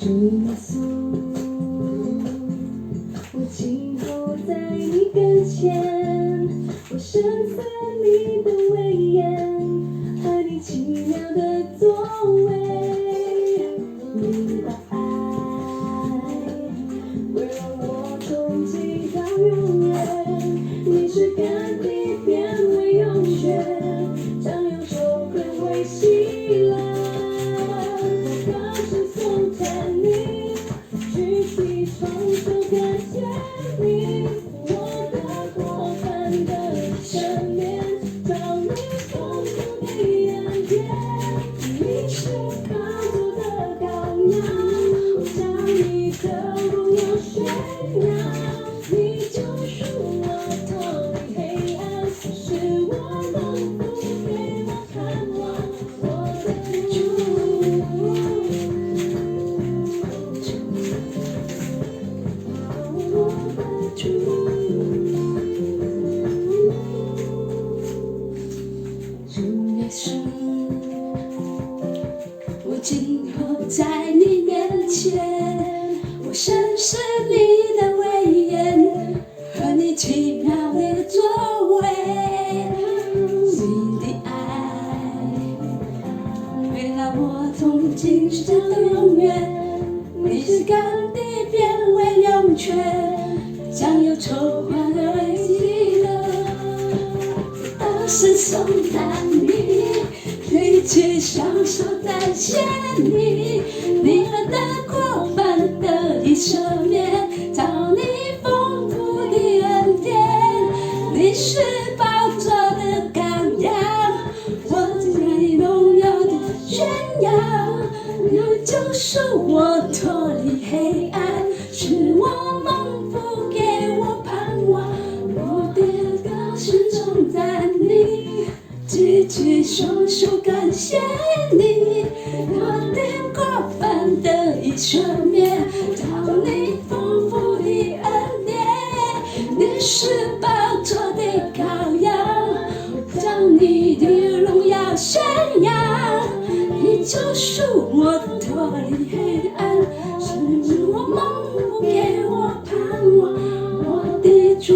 主耶稣，我今后在你跟前，我深思你的威严和你奇妙的作为，你的爱会让我从今到永远，你是干地变为涌泉，将忧愁归为喜乐。高声颂赞你，举起双手感谢你，我的过犯的赦免，找你丰富的恩典，你是高处的羔羊，将你的荣耀宣扬，你救赎我脱离黑暗，使我蒙福，给我盼望，我的主。主耶稣，我今后在你面前，我深思你的威严和你奇妙的作为，你的爱会让我从今世到永远，你是干地变为涌泉，将忧愁化为喜乐。大声颂赞你，举起双手感谢你，你们的过犯得以赦免，找你丰富的恩典，你是宝座的羔羊，我将你荣耀的宣扬，你救赎我脱离黑暗，使我蒙福，给我盼望，我的高声颂赞你，举起双手感谢你，我的过犯得以赦免，找你丰富的恩典，你是宝座的羔羊，将你的荣耀宣扬，你救赎我脱离黑暗，使我蒙福，给我盼望，我的主。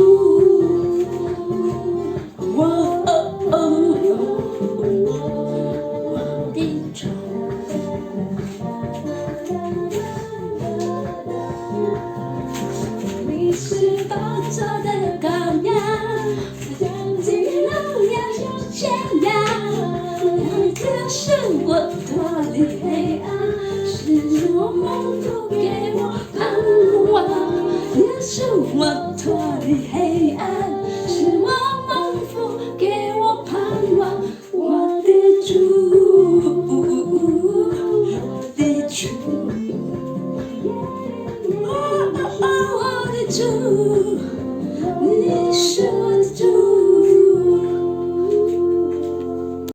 你是宝座的羔羊，将你荣耀宣扬，你救赎我脱离黑暗，使我蒙福，给我盼望，你使我脱离黑暗，使我蒙福，给我盼望，我的主，我的主。我的主，你是我